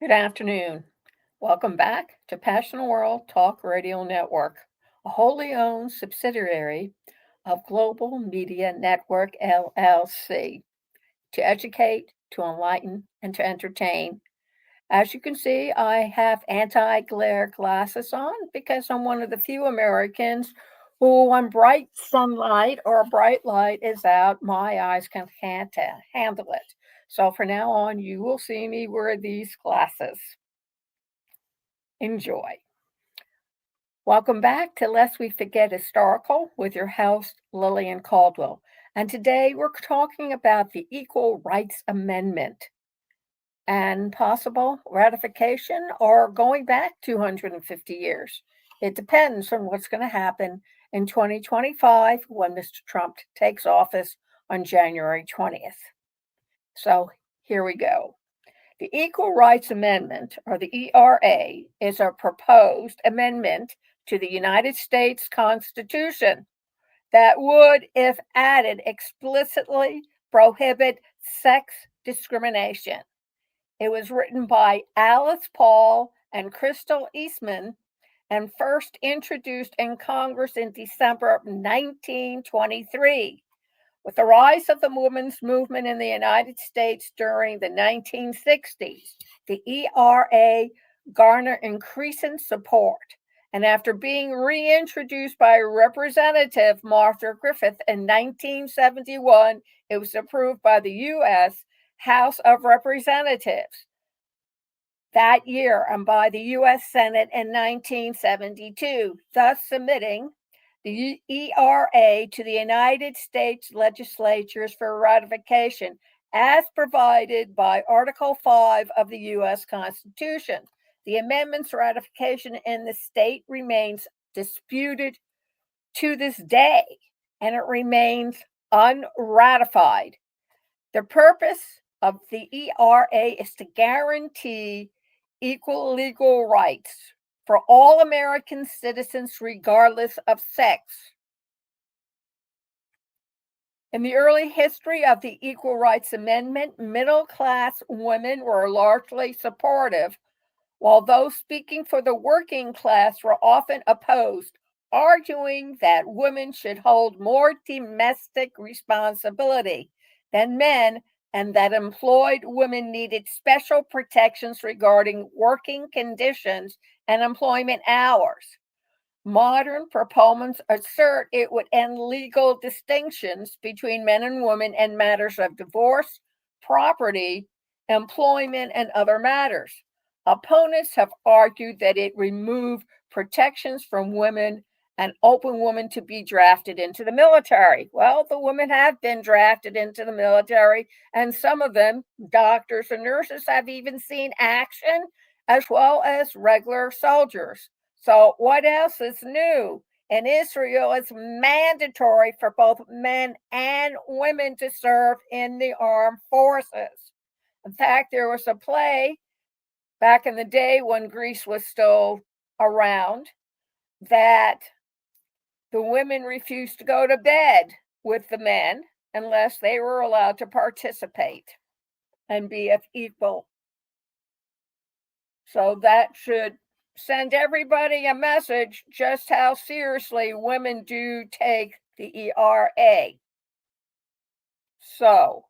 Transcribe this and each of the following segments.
Good afternoon. Welcome back to Passion World Talk Radio Network, a wholly owned subsidiary of Global Media Network LLC, to educate, to enlighten, and to entertain. As you can see, I have anti glare glasses on because I'm one of the few Americans who, when bright sunlight or a bright light is out, my eyes can't handle it. So, from now on, you will see me wear these glasses. Enjoy. Welcome back to Lest We Forget Historical with your host, Lillian Cauldwell. And today we're talking about the Equal Rights Amendment and possible ratification or going back 250 years. It depends on what's going to happen in 2025 when Mr. Trump takes office on January 20th. So here we go. The Equal Rights Amendment, or the ERA, is a proposed amendment to the United States Constitution that would, if added, explicitly prohibit sex discrimination. It was written by Alice Paul and Crystal Eastman and first introduced in Congress in December of 1923. With the rise of the women's movement in the United States during the 1960s, the ERA garnered increasing support. And after being reintroduced by Representative Martha Griffith in 1971, it was approved by the U.S. House of Representatives that year and by the U.S. Senate in 1972, thus submitting the ERA to the United States legislatures for ratification as provided by Article 5 of the U.S. Constitution. The amendment's ratification in the state remains disputed to this day, and it remains unratified. The purpose of the ERA is to guarantee equal legal rights for all American citizens, regardless of sex. In the early history of the Equal Rights Amendment, middle class women were largely supportive, while those speaking for the working class were often opposed, arguing that women should hold more domestic responsibility than men and that employed women needed special protections regarding working conditions and employment hours. Modern proponents assert it would end legal distinctions between men and women in matters of divorce, property, employment, and other matters. Opponents have argued that it removed protections from women and open women to be drafted into the military. Well, the women have been drafted into the military, and some of them, doctors and nurses, have even seen action as well as regular soldiers. So, what else is new? In Israel, it's mandatory for both men and women to serve in the armed forces. In fact, there was a play back in the day when Greece was still around that the women refused to go to bed with the men unless they were allowed to participate and be of equal. So that should send everybody a message just how seriously women do take the ERA. So,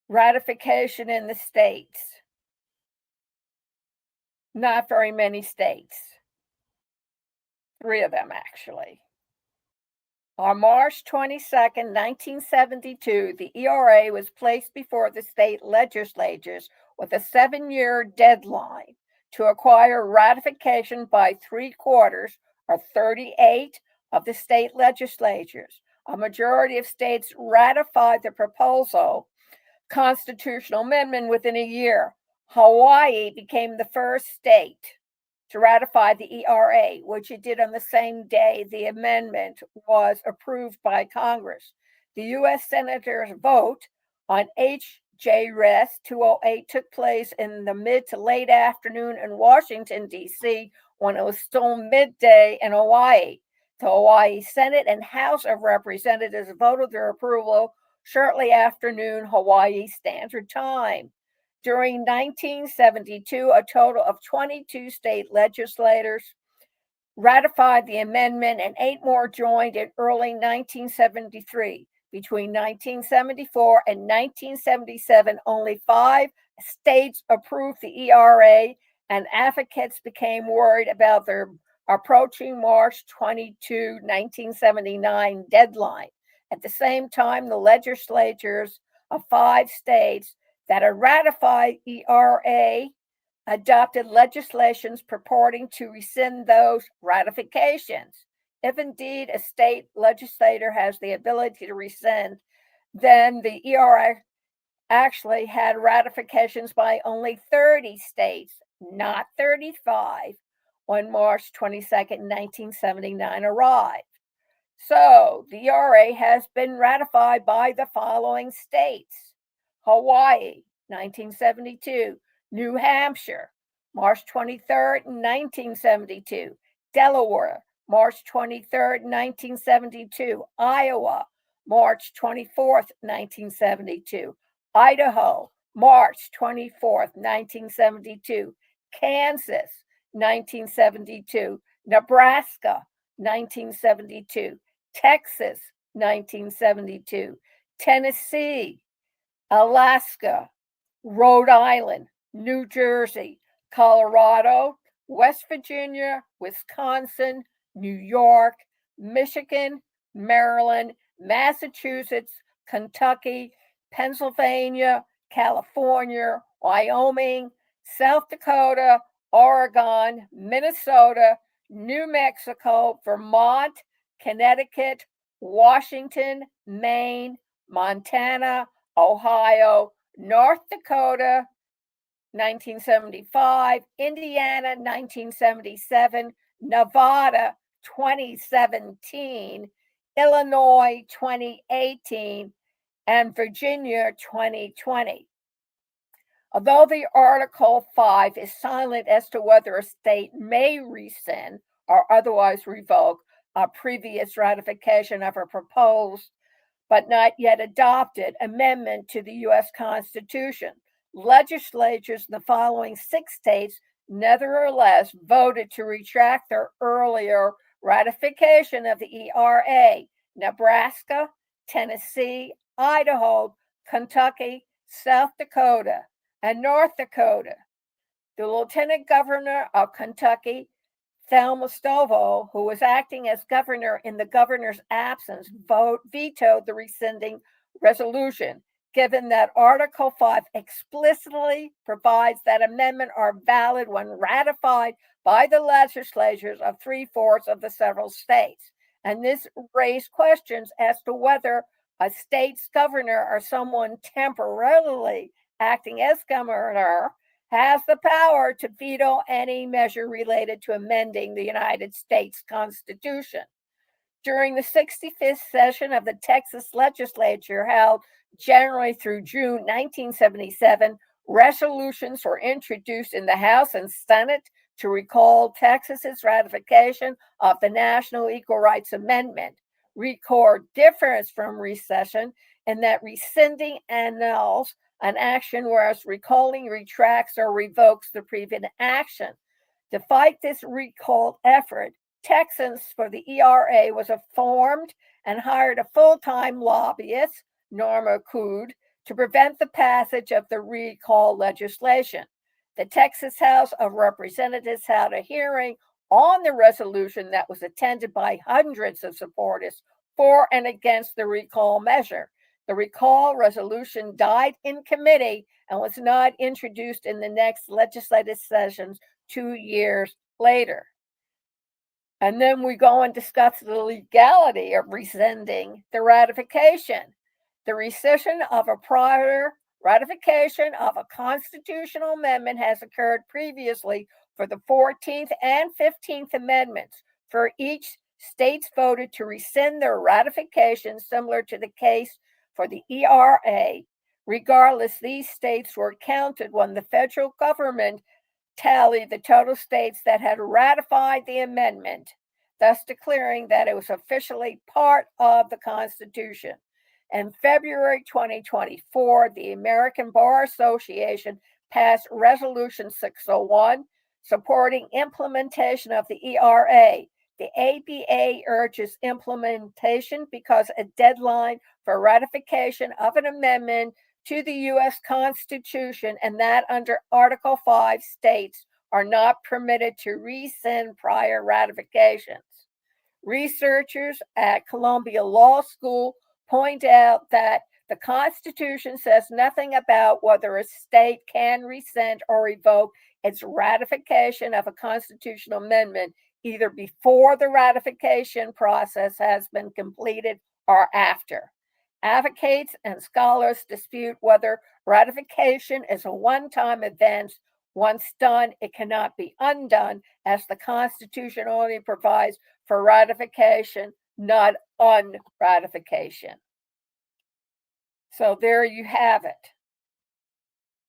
ratification in the states. Not very many states. 3 of them, actually. On March 22nd, 1972, the ERA was placed before the state legislatures with a 7-year deadline to acquire ratification by 3/4 or 38 of the state legislatures. A majority of states ratified the proposal constitutional amendment within a year. Hawaii became the first state to ratify the ERA, which it did on the same day the amendment was approved by Congress. The U.S. Senators' vote on HJRES 208 took place in the mid to late afternoon in Washington, D.C., when it was still midday in Hawaii. The Hawaii Senate and House of Representatives voted their approval shortly after noon Hawaii Standard Time. During 1972, a total of 22 state legislators ratified the amendment, and 8 more joined in early 1973. Between 1974 and 1977, only 5 states approved the ERA, and advocates became worried about their approaching March 22, 1979 deadline. At the same time, the legislatures of 5 states that had ratified ERA adopted legislations purporting to rescind those ratifications. If indeed a state legislator has the ability to rescind, then the ERA actually had ratifications by only 30 states, not 35, when March 22, 1979 arrived. So the ERA has been ratified by the following states: Hawaii, 1972; New Hampshire, March 23rd, 1972; Delaware, March 23rd, 1972; Iowa, March 24th, 1972; Idaho, March 24th, 1972; Kansas, 1972; Nebraska, 1972; Texas, 1972; Tennessee, Alaska, Rhode Island, New Jersey, Colorado, West Virginia, Wisconsin, New York, Michigan, Maryland, Massachusetts, Kentucky, Pennsylvania, California, Wyoming, South Dakota, Oregon, Minnesota, New Mexico, Vermont, Connecticut, Washington, Maine, Montana, Ohio, North Dakota, 1975; Indiana, 1977; Nevada, 2017; Illinois, 2018; and Virginia, 2020. Although the Article 5 is silent as to whether a state may rescind or otherwise revoke a previous ratification of a proposed but not yet adopted amendment to the U.S. Constitution, legislatures in the following 6 states nevertheless voted to retract their earlier ratification of the ERA: Nebraska, Tennessee, Idaho, Kentucky, South Dakota, and North Dakota. The Lieutenant Governor of Kentucky, Thelma Stovall, who was acting as governor in the governor's absence, vetoed the rescinding resolution, given that Article 5 explicitly provides that amendments are valid when ratified by the legislatures of 3/4 of the several states. And this raised questions as to whether a state's governor or someone temporarily acting as governor has the power to veto any measure related to amending the United States Constitution. During the 65th session of the Texas legislature, held January through June 1977, resolutions were introduced in the House and Senate to recall Texas's ratification of the National Equal Rights Amendment. Record differs from rescission in that rescinding annuls an action, whereas recalling retracts or revokes the previous action. To fight this recall effort, Texans for the ERA was formed and hired a full-time lobbyist, Norma Coode, to prevent the passage of the recall legislation. The Texas House of Representatives held a hearing on the resolution that was attended by hundreds of supporters for and against the recall measure. The recall resolution died in committee and was not introduced in the next legislative sessions 2 years later. And then we go and discuss the legality of rescinding the ratification. The rescission of a prior ratification of a constitutional amendment has occurred previously for the 14th and 15th Amendments. For each, states voted to rescind their ratification, similar to the case for the ERA. Regardless, these states were counted when the federal government tallied the total states that had ratified the amendment, thus declaring that it was officially part of the Constitution. In February 2024, the American Bar Association passed Resolution 601 supporting implementation of the ERA. The ABA urges implementation because a deadline for ratification of an amendment to the U.S. Constitution and that under Article 5 states are not permitted to rescind prior ratifications. Researchers at Columbia Law School point out that the Constitution says nothing about whether a state can rescind or revoke its ratification of a constitutional amendment either before the ratification process has been completed or after. Advocates and scholars dispute whether ratification is a one-time event. Once done, it cannot be undone, as the Constitution only provides for ratification, not unratification. So there you have it.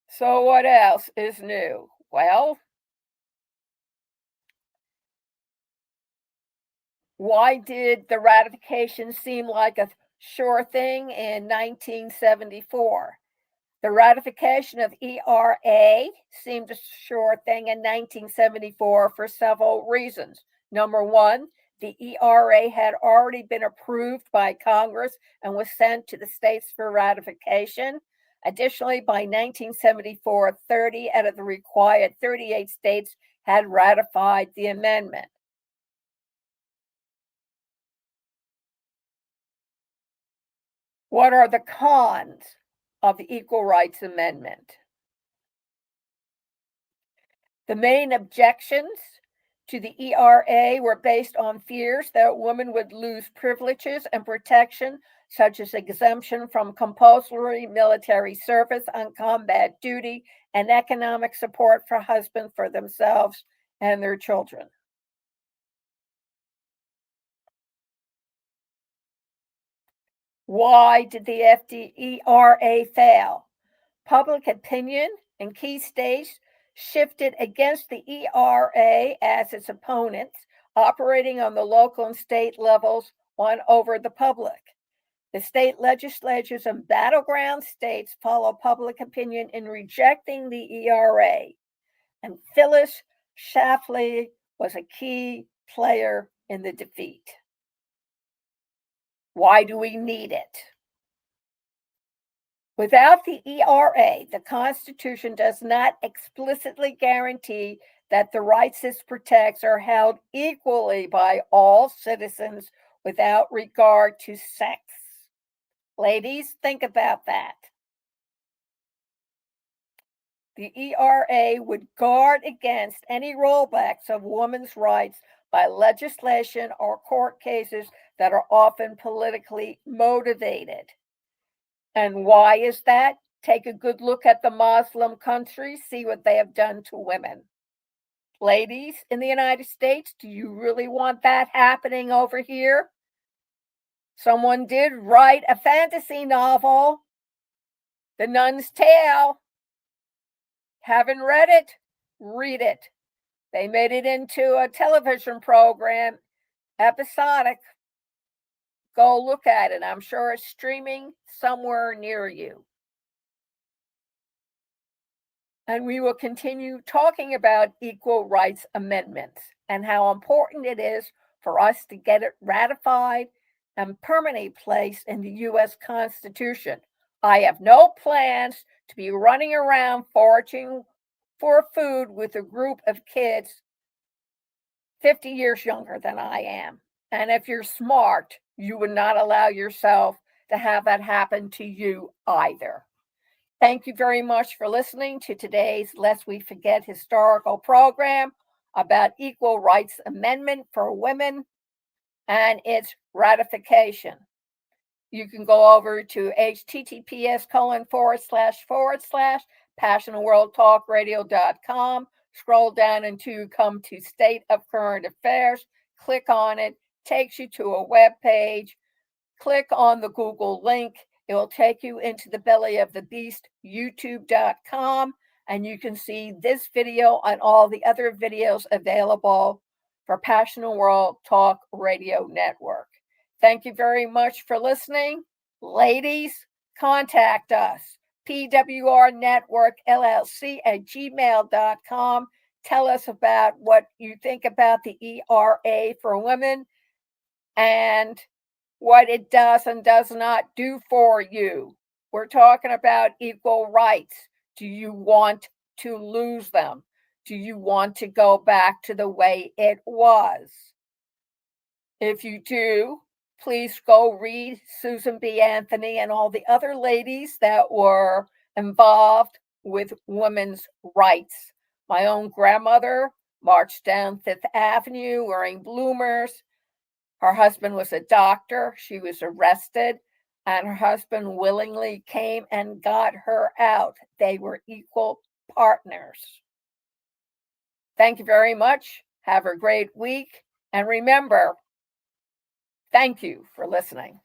So what else is new? Well, why did the ratification seem like a sure thing in 1974? The ratification of ERA seemed a sure thing in 1974 for several reasons. Number one, the ERA had already been approved by Congress and was sent to the states for ratification. Additionally, by 1974, 30 out of the required 38 states had ratified the amendment. What are the cons of the Equal Rights Amendment? The main objections to the ERA were based on fears that women would lose privileges and protection, such as exemption from compulsory military service on combat duty and economic support for husbands for themselves and their children. Why did the ERA fail? Public opinion in key states shifted against the ERA as its opponents, operating on the local and state levels, won over the public. The state legislatures in battleground states follow public opinion in rejecting the ERA. And Phyllis Schlafly was a key player in the defeat. Why do we need it? Without the ERA, the Constitution does not explicitly guarantee that the rights it protects are held equally by all citizens without regard to sex. Ladies, think about that. The ERA would guard against any rollbacks of women's rights by legislation or court cases that are often politically motivated. And why is that? Take a good look at the Muslim countries, see what they have done to women. Ladies in the United States, do you really want that happening over here? Someone did write a fantasy novel, The Nun's Tale. Haven't read it? Read it. They made it into a television program, episodic. Go look at it. I'm sure it's streaming somewhere near you. And we will continue talking about equal rights amendments and how important it is for us to get it ratified and permanently placed in the U.S. Constitution. I have no plans to be running around foraging for food with a group of kids 50 years younger than I am. And if you're smart, you would not allow yourself to have that happen to you either. Thank you very much for listening to today's Lest We Forget historical program about Equal Rights Amendment for women and its ratification. You can go over to https://passionworldtalkradio.com, scroll down until come to State of Current Affairs, click on it, takes you to a web page, click on the Google link. It will take you into the belly of the beast, youtube.com, and you can see this video and all the other videos available for Passionate World Talk Radio Network. Thank you very much for listening. Ladies, contact us, pwrnetworkllc@gmail.com. Tell us about what you think about the ERA for women and what it does and does not do for you. We're talking about equal rights. Do you want to lose them? Do you want to go back to the way it was? If you do, please go read Susan B. Anthony and all the other ladies that were involved with women's rights. My own grandmother marched down Fifth Avenue wearing bloomers. Her husband was a doctor. She was arrested, and her husband willingly came and got her out. They were equal partners. Thank you very much. Have a great week. And remember, thank you for listening.